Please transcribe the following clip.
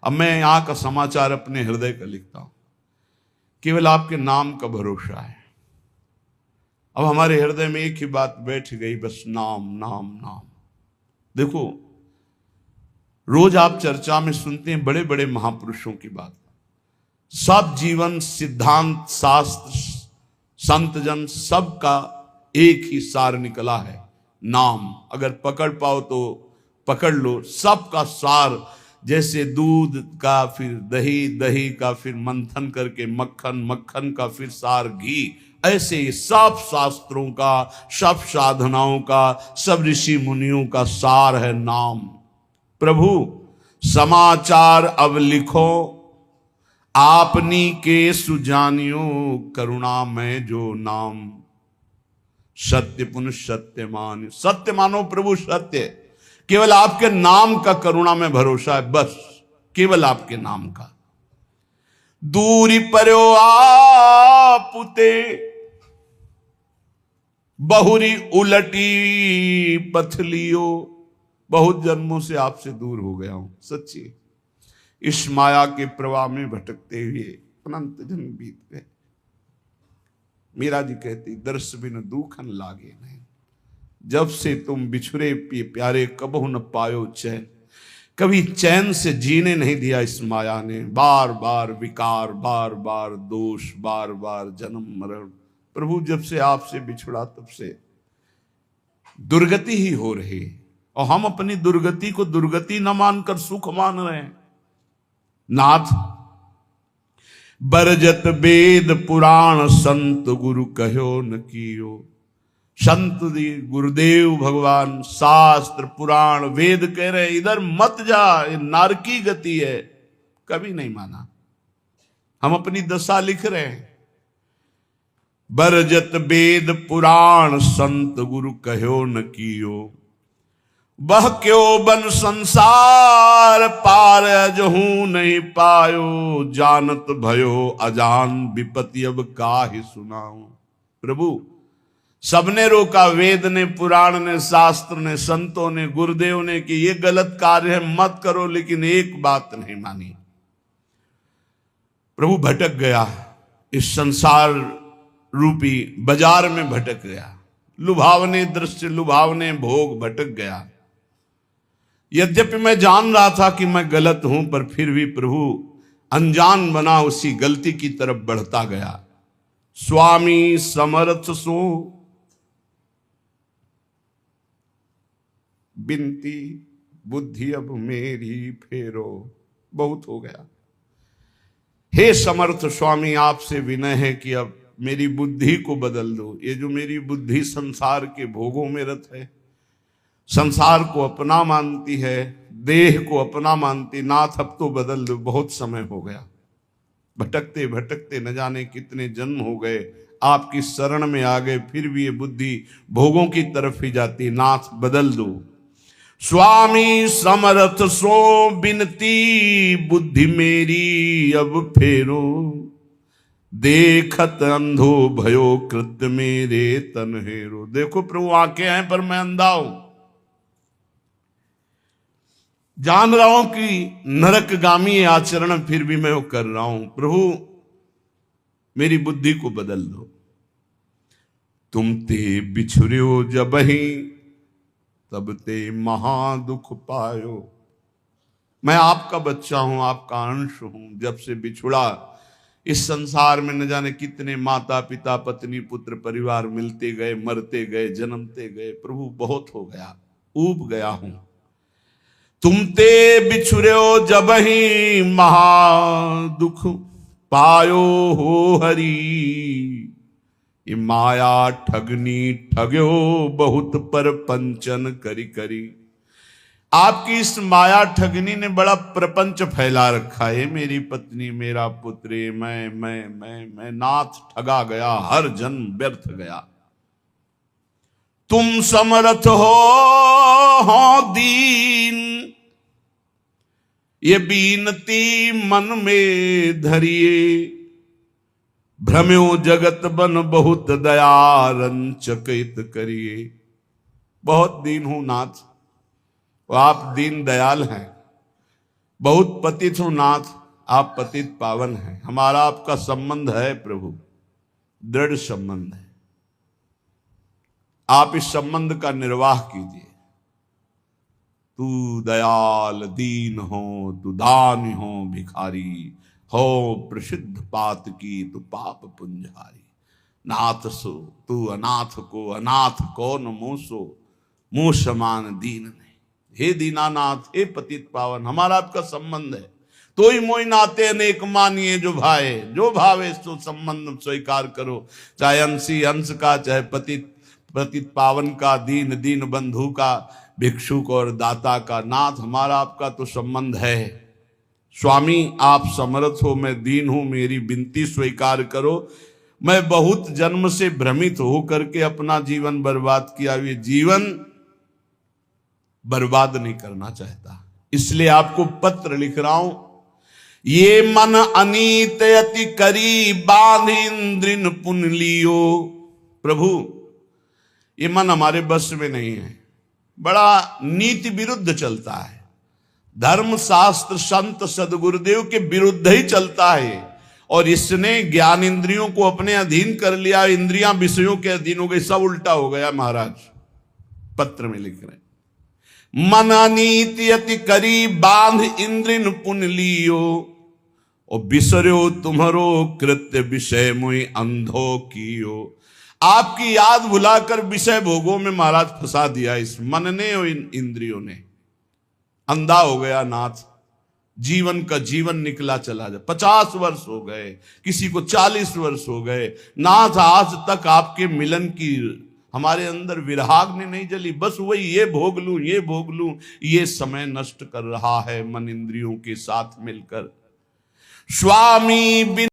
अब मैं यहाँ का समाचार अपने हृदय का लिखता हूं, केवल आपके नाम का भरोसा है। अब हमारे हृदय में एक ही बात बैठ गई, बस नाम नाम नाम। देखो, रोज आप चर्चा में सुनते हैं बड़े बड़े महापुरुषों की बात, सब जीवन सिद्धांत शास्त्र संत जन सबका एक ही सार निकला है, नाम। अगर पकड़ पाओ तो पकड़ लो, सबका सार। जैसे दूध का फिर दही, दही का फिर मंथन करके मक्खन, मक्खन का फिर सार घी, ऐसे ही सब शास्त्रों का, सब साधनाओं का, सब ऋषि मुनियों का सार है नाम। प्रभु समाचार अब लिखो, आपनी के सुजानियो, करुणा में जो नाम। सत्य पुनः सत्य मान, सत्य मानो प्रभु सत्य। केवल आपके नाम का करुणा में भरोसा है, बस केवल आपके नाम का। दूरी पर्यो आपुते, बहुरी उलटी पथलियो। बहुत जन्मों से आपसे दूर हो गया हूं, सच्ची। इस माया के प्रवाह में भटकते हुए अनंत जन्म बीत गए। मीरा जी कहती, दर्श बिन दुखन लागे नहीं, जब से तुम बिछुरे प्यारे कबहु न पायो चैन। कभी चैन से जीने नहीं दिया इस माया ने, बार बार विकार, बार बार दोष, बार बार जन्म मरण। प्रभु जब से आपसे बिछुड़ा तब से दुर्गति ही हो रही, और हम अपनी दुर्गति को दुर्गति न मानकर सुख मान रहे हैं। नाथ बरजत वेद पुराण, संत गुरु कहो न कियो। संत गुरुदेव भगवान शास्त्र पुराण वेद कह रहे इधर मत जा, ये नारकी गति है, कभी नहीं माना। हम अपनी दशा लिख रहे हैं। बरजत वेद पुराण, संत गुरु कहो न कियो। बह क्यों बन संसार पार, अजहू नहीं पायो। जानत भयो अजान, विपत्ति अब काहे सुनाऊं। प्रभु सबने रोका, वेद ने, पुराण ने, शास्त्र ने, संतों ने, गुरुदेव ने कि ये गलत कार्य है, मत करो, लेकिन एक बात नहीं मानी। प्रभु भटक गया, इस संसार रूपी बाजार में भटक गया। लुभावने दृश्य, लुभावने भोग, भटक गया। यद्यपि मैं जान रहा था कि मैं गलत हूं, पर फिर भी प्रभु अनजान बना उसी गलती की तरफ बढ़ता गया। स्वामी समर्थ सो बिनती, बुद्धि अब मेरी फेरो। बहुत हो गया, हे समर्थ स्वामी, आपसे विनय है कि अब मेरी बुद्धि को बदल दो। ये जो मेरी बुद्धि संसार के भोगों में रत है, संसार को अपना मानती है, देह को अपना मानती, नाथ अब तो बदल दो। बहुत समय हो गया, भटकते भटकते न जाने कितने जन्म हो गए, आपकी शरण में आ गए, फिर भी ये बुद्धि भोगों की तरफ ही जाती। नाथ बदल दो। स्वामी समर्थ सो बिनती, बुद्धि मेरी अब फेरो। देखत अंधो भयो कृत्य मेरे तन हेरो। देखो प्रभु आंखें हैं पर मैं अंधा हूं, जान रहा हूं कि नरकगामी आचरण फिर भी मैं वो कर रहा हूं। प्रभु मेरी बुद्धि को बदल दो। तुम ते बिछुर्यो जबहि, तब ते महा दुख पायो। मैं आपका बच्चा हूं, आपका अंश हूं। जब से बिछुड़ा, इस संसार में न जाने कितने माता पिता, पत्नी, पुत्र, परिवार मिलते गए, मरते गए, जन्मते गए। प्रभु बहुत हो गया, ऊब गया हूं। तुम ते बिछुर्यो जबहि, महा दुख पायो हो हरि। ये माया ठगनी ठग्यो, बहुत पर पंचन करी करी। आपकी इस माया ठगनी ने बड़ा प्रपंच फैला रखा है। मेरी पत्नी, मेरा पुत्र, मैं नाथ ठगा गया, हर जन्म व्यर्थ गया। तुम समर्थ हो दीन, ये बीनती मन में धरिए। भ्रम्यो जगत बन बहुत दया, रंचकित करिए। बहुत दीन हूं नाथ, आप दीन दयाल हैं। बहुत पतित हूं नाथ, आप पतित पावन हैं, हमारा आपका संबंध है प्रभु, दृढ़ संबंध है। आप इस संबंध का निर्वाह कीजिए। तू दयाल दीन हो, तू दानी हो भिखारी, हो प्रसिद्ध पात की तू पाप पुंजारी। नाथ सो तू अनाथ को, अनाथ कौन मोसो, मुंह समान दीन नहीं। हे दीनानाथ, हे पतित पावन, हमारा आपका संबंध है। तो ही मोई नाते अनेक मानिए जो भाए, जो भावे सो संबंध स्वीकार करो। चाहे अंशी अंश का, चाहे पतित पतित पावन का, दीन दीन बंधु का, भिक्षुक और दाता का। नाथ, हमारा आपका तो संबंध है। स्वामी, आप समर्थ हो, मैं दीन हूं, मेरी विनती स्वीकार करो। मैं बहुत जन्म से भ्रमित होकर के अपना जीवन बर्बाद किया, ये जीवन बर्बाद नहीं करना चाहता, इसलिए आपको पत्र लिख रहा हूं। ये मन अनीत अति करी, बांध इंद्रिन पुन लियो। प्रभु, ये मन हमारे बस में नहीं है, बड़ा नीति विरुद्ध चलता है, धर्म शास्त्र संत सदगुरुदेव के विरुद्ध ही चलता है। और इसने ज्ञान इंद्रियों को अपने अधीन कर लिया, इंद्रियां विषयों के अधीन हो गई, सब उल्टा हो गया। महाराज पत्र में लिख रहे, मन अनीति अति करी, बांध इंद्रिन पुन लियो। और बिसरो तुम्हारो कृत्य, विषय मुई अंधो कियो। आपकी याद भुलाकर विषय भोगों में महाराज फंसा दिया इस मन ने और इन इंद्रियों ने। अंधा हो गया नाथ, जीवन का जीवन निकला चला जाए। 50 वर्ष हो गए, किसी को 40 वर्ष हो गए नाथ, आज तक आपके मिलन की हमारे अंदर विराग्नि नहीं जली। बस वही ये भोग लूं, ये भोग लूं, ये समय नष्ट कर रहा है मन इंद्रियों के साथ मिलकर। स्वामी